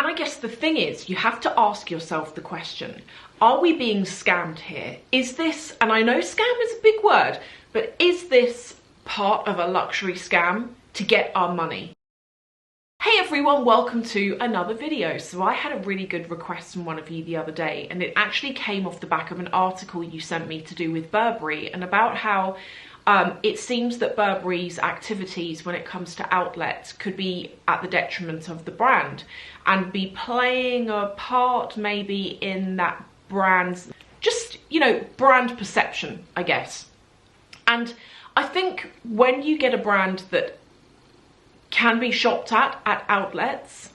And I guess the thing is, you have to ask yourself the question, are we being scammed here? Is this, and I know scam is a big word, but is this part of a luxury scam to get our money? Hey everyone, welcome to another video. So I had a really good request from one of you the other day, and it actually came off the back of an article you sent me to do with Burberry, and about how it seems that Burberry's activities when it comes to outlets could be at the detriment of the brand and be playing a part maybe in that brand's, just, you know, brand perception, I guess. And I think when you get a brand that can be shopped at outlets,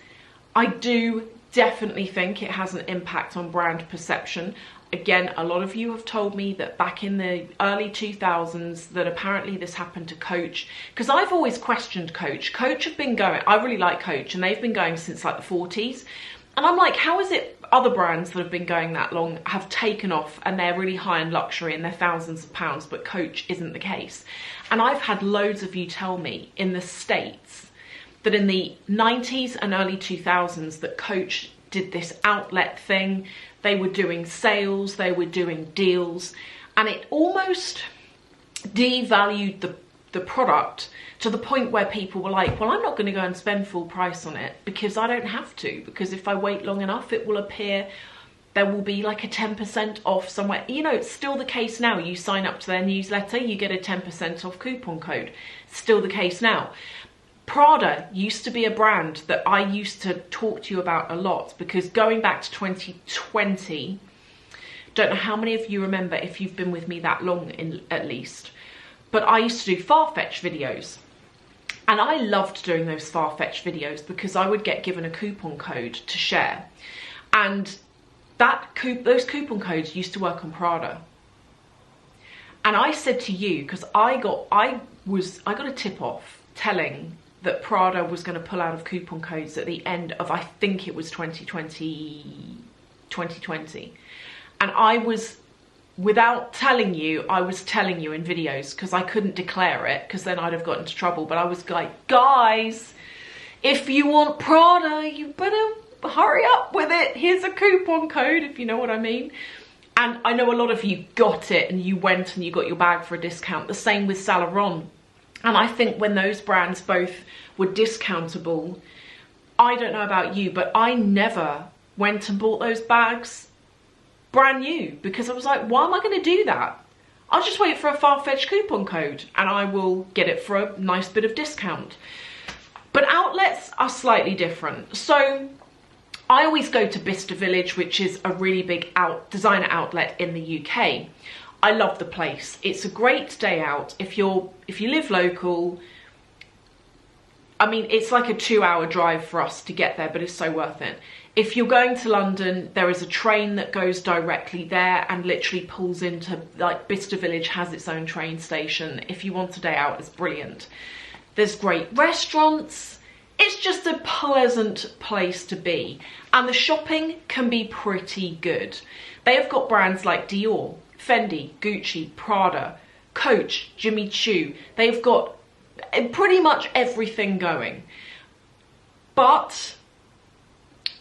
I do definitely think it has an impact on brand perception. Again, a lot of you have told me that back in the early 2000s that apparently this happened to Coach, because I've always questioned Coach. Coach have been going, I really like Coach, and they've been going since like the 40s. And I'm like, how is it other brands that have been going that long have taken off and they're really high in luxury and they're thousands of pounds, but Coach isn't the case? And I've had loads of you tell me in the States that in the 90s and early 2000s that Coach did this outlet thing. They were doing sales, they were doing deals, and it almost devalued the product to the point where people were like, well, I'm not going to go and spend full price on it because I don't have to, because if I wait long enough it will appear there will be like a 10% off somewhere. You know, it's still the case now. You sign up to their newsletter, you get a 10% off coupon code. Still the case now. Prada used to be a brand that I used to talk to you about a lot, because going back to 2020, don't know how many of you remember, if you've been with me that long at least, but I used to do Farfetch videos. And I loved doing those Farfetch videos because I would get given a coupon code to share. And those coupon codes used to work on Prada. And I said to you, because I got a tip off telling that Prada was going to pull out of coupon codes at the end of, I think it was 2020. And I was, without telling you, I was telling you in videos, because I couldn't declare it, because then I'd have got into trouble. But I was like, guys, if you want Prada, you better hurry up with it. Here's a coupon code, if you know what I mean. And I know a lot of you got it and you went and you got your bag for a discount. The same with Saint Laurent. And I think when those brands both were discountable, I don't know about you, but I never went and bought those bags brand new, because I was like, why am I going to do that? I'll just wait for a Farfetch coupon code and I will get it for a nice bit of discount. But outlets are slightly different. So I always go to Bicester Village, which is a really big designer outlet in the UK. I love the place. It's a great day out. If you live local, I mean, it's like a 2-hour drive for us to get there, but it's so worth it. If you're going to London, there is a train that goes directly there and literally pulls into, like, Bicester Village has its own train station. If you want a day out, it's brilliant. There's great restaurants. It's just a pleasant place to be. And the shopping can be pretty good. They have got brands like Dior, Fendi, Gucci, Prada, Coach, Jimmy Choo. They've got pretty much everything going. But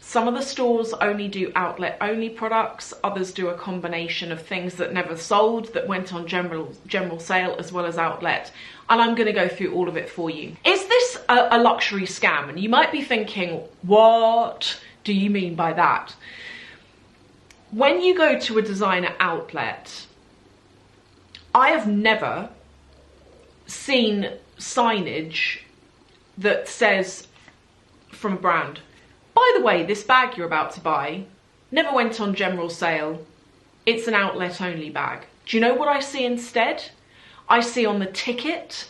some of the stores only do outlet only products. Others do a combination of things that never sold, that went on general sale as well as outlet. And I'm going to go through all of it for you. Is this a luxury scam? And you might be thinking, what do you mean by that? When you go to a designer outlet, I have never seen signage that says from a brand, by the way, this bag you're about to buy never went on general sale. It's an outlet only bag. Do you know what I see instead? I see on the ticket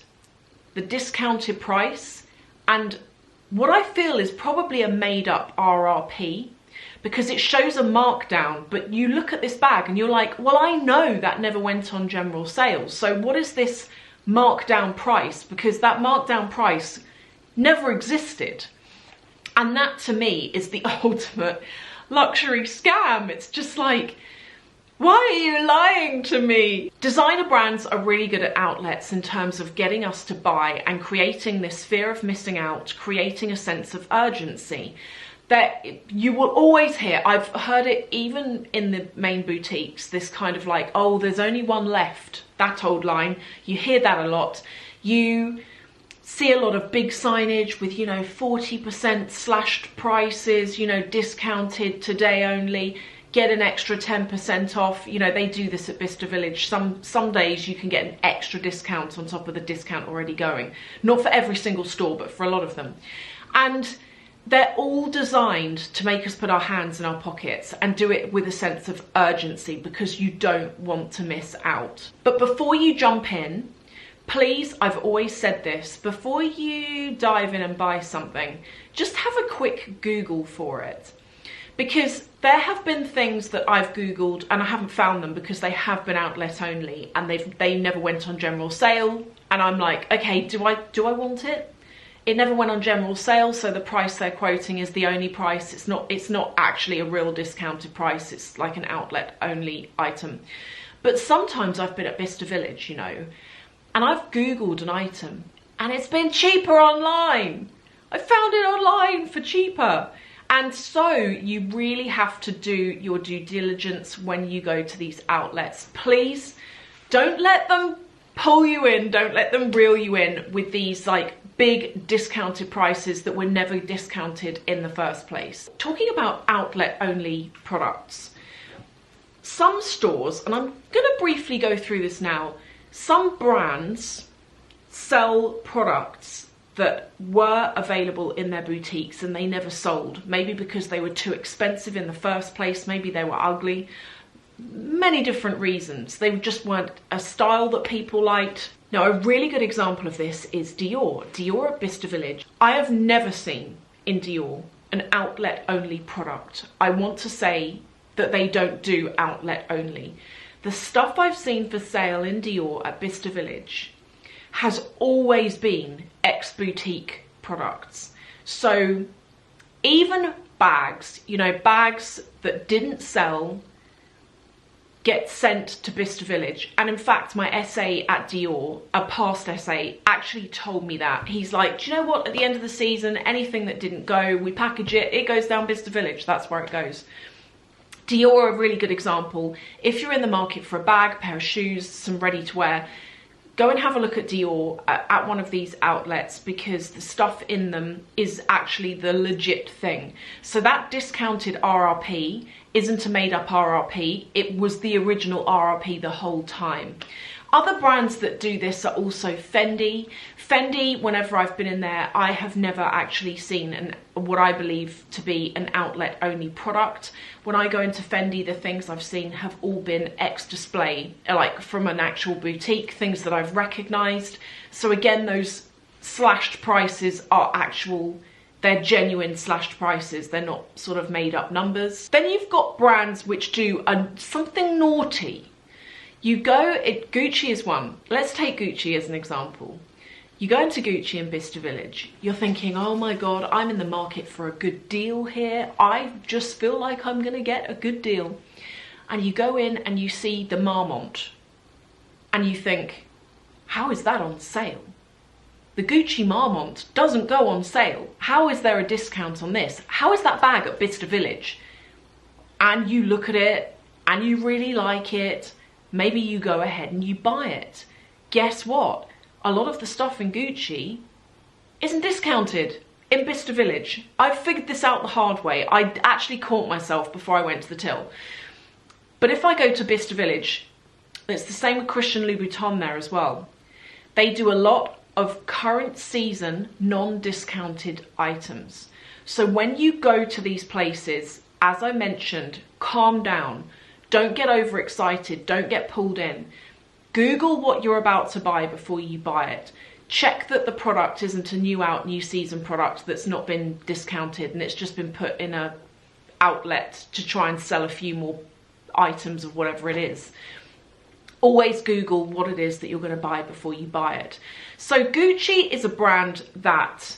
the discounted price and what I feel is probably a made up RRP, because it shows a markdown, but you look at this bag and you're like, well, I know that never went on general sales. So what is this markdown price? Because that markdown price never existed. And that to me is the ultimate luxury scam. It's just like, why are you lying to me? Designer brands are really good at outlets in terms of getting us to buy and creating this fear of missing out, creating a sense of urgency. that you will always hear, I've heard it even in the main boutiques, this kind of like, oh, there's only one left, that old line. You hear that a lot. You see a lot of big signage with, you know, 40% slashed prices, you know, discounted today only, get an extra 10% off. You know, they do this at Bicester Village. Some days you can get an extra discount on top of the discount already going. Not for every single store, but for a lot of them. And they're all designed to make us put our hands in our pockets and do it with a sense of urgency, because you don't want to miss out. But before you jump in, please, I've always said this, before you dive in and buy something, just have a quick Google for it. Because there have been things that I've Googled and I haven't found them because they have been outlet only and they never went on general sale. And I'm like, okay, do I want it? It never went on general sale, so the price they're quoting is the only price. It's not actually a real discounted price. It's like an outlet only item. But sometimes I've been at Bicester Village, you know, and I've Googled an item and it's been cheaper online. I found it online for cheaper. And so you really have to do your due diligence when you go to these outlets. Please don't let them pull you in, don't let them reel you in with these like big discounted prices that were never discounted in the first place. Talking about outlet only products, some stores, and I'm going to briefly go through this now, some brands sell products that were available in their boutiques and they never sold, maybe because they were too expensive in the first place, maybe they were ugly, many different reasons. They just weren't a style that people liked. Now, a really good example of this is Dior. Dior at Bicester Village. I have never seen in Dior an outlet only product. I want to say that they don't do outlet only. The stuff I've seen for sale in Dior at Bicester Village has always been ex-boutique products. So even bags, you know, bags that didn't sell get sent to Bicester Village. And in fact, my SA at Dior, a past SA, actually told me that. He's like, do you know what? At the end of the season, anything that didn't go, we package it, it goes down Bicester Village. That's where it goes. Dior, a really good example. If you're in the market for a bag, pair of shoes, some ready to wear, go and have a look at Dior at one of these outlets, because the stuff in them is actually the legit thing. So that discounted RRP isn't a made up RRP, it was the original RRP the whole time. Other brands that do this are also Fendi. Fendi, whenever I've been in there, I have never actually seen what I believe to be an outlet only product. When I go into Fendi, the things I've seen have all been ex-display, like from an actual boutique, things that I've recognized. So again, those slashed prices are actual, they're genuine slashed prices. They're not sort of made up numbers. Then you've got brands which do something naughty. You go, Gucci is one. Let's take Gucci as an example. You go into Gucci in Bicester Village, you're thinking, oh my God, I'm in the market for a good deal here. I just feel like I'm gonna get a good deal. And you go in and you see the Marmont and you think, how is that on sale? The Gucci Marmont doesn't go on sale. How is there a discount on this? How is that bag at Bicester Village? And you look at it and you really like it. Maybe you go ahead and you buy it. Guess what? A lot of the stuff in Gucci isn't discounted in Bicester Village. I figured this out the hard way. I actually caught myself before I went to the till. But if I go to Bicester Village, it's the same with Christian Louboutin there as well. They do a lot of current season non-discounted items. So when you go to these places, as I mentioned, calm down. Don't get overexcited, don't get pulled in. Google what you're about to buy before you buy it. Check that the product isn't a new season product that's not been discounted and it's just been put in a outlet to try and sell a few more items of whatever it is. Always Google what it is that you're going to buy before you buy it. So Gucci is a brand that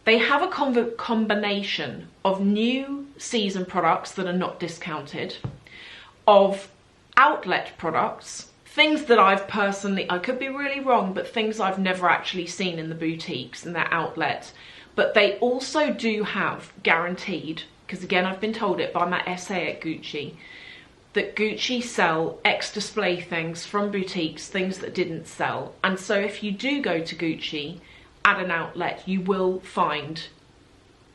they have a combination of new season products that are not discounted, of outlet products, things that I've personally, I could be really wrong, but things I've never actually seen in the boutiques and their outlet, But they also do have guaranteed, because again, I've been told it by my SA at Gucci, that Gucci sell ex-display things from boutiques, things that didn't sell. And so if you do go to Gucci at an outlet, you will find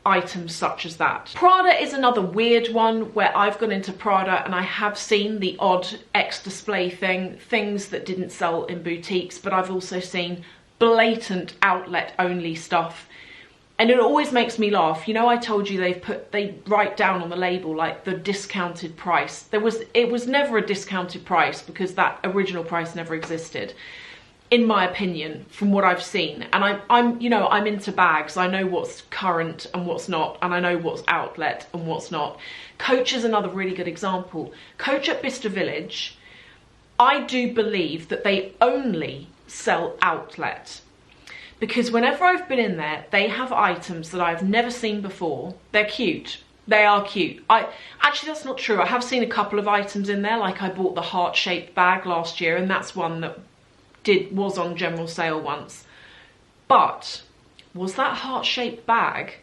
items such as that. Prada is another weird one where I've gone into Prada and I have seen the odd ex-display things that didn't sell in boutiques, but I've also seen blatant outlet only stuff. And it always makes me laugh. You know, I told you they write down on the label like the discounted price. It was never a discounted price because that original price never existed, in my opinion, from what I've seen. And I'm into bags. I know what's current and what's not, and I know what's outlet and what's not. Coach is another really good example. Coach at Bicester Village, I do believe that they only sell outlet. Because whenever I've been in there, they have items that I've never seen before. They're cute. They are cute. Actually, that's not true. I have seen a couple of items in there. Like I bought the heart-shaped bag last year, and that's one that was on general sale once. But was that heart-shaped bag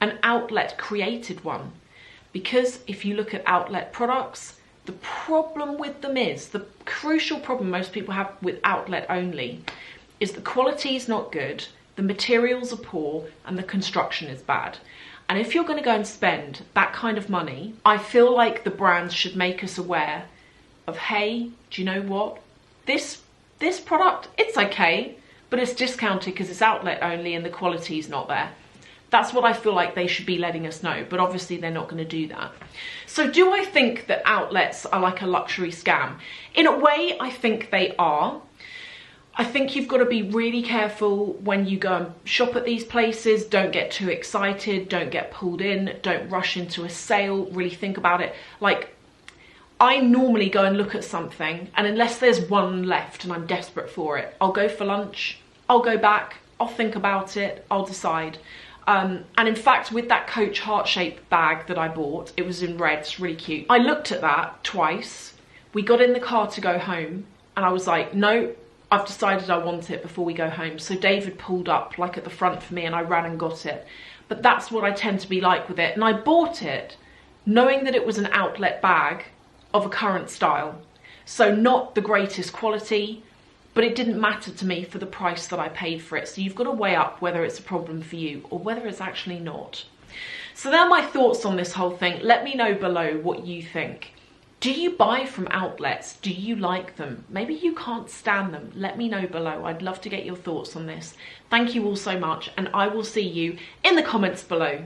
an outlet created one? Because if you look at outlet products, the problem with them is, the crucial problem most people have with outlet only is the quality is not good, the materials are poor, and the construction is bad. And if you're going to go and spend that kind of money, I feel like the brands should make us aware of, hey, do you know what? This product, it's okay, but it's discounted because it's outlet only and the quality is not there. That's what I feel like they should be letting us know, but obviously they're not going to do that. So do I think that outlets are like a luxury scam? In a way, I think they are. I think you've got to be really careful when you go and shop at these places. Don't get too excited, don't get pulled in, don't rush into a sale, really think about it. Like, I normally go and look at something, and unless there's one left and I'm desperate for it, I'll go for lunch, I'll go back, I'll think about it, I'll decide. And in fact, with that Coach heart-shaped bag that I bought, it was in red, it's really cute. I looked at that twice. We got in the car to go home, and I was like, no, I've decided I want it before we go home. So David pulled up like at the front for me and I ran and got it. But that's what I tend to be like with it. And I bought it knowing that it was an outlet bag of a current style. So not the greatest quality, but it didn't matter to me for the price that I paid for it. So you've got to weigh up whether it's a problem for you or whether it's actually not. So they're my thoughts on this whole thing. Let me know below what you think. Do you buy from outlets? Do you like them? Maybe you can't stand them. Let me know below. I'd love to get your thoughts on this. Thank you all so much, and I will see you in the comments below.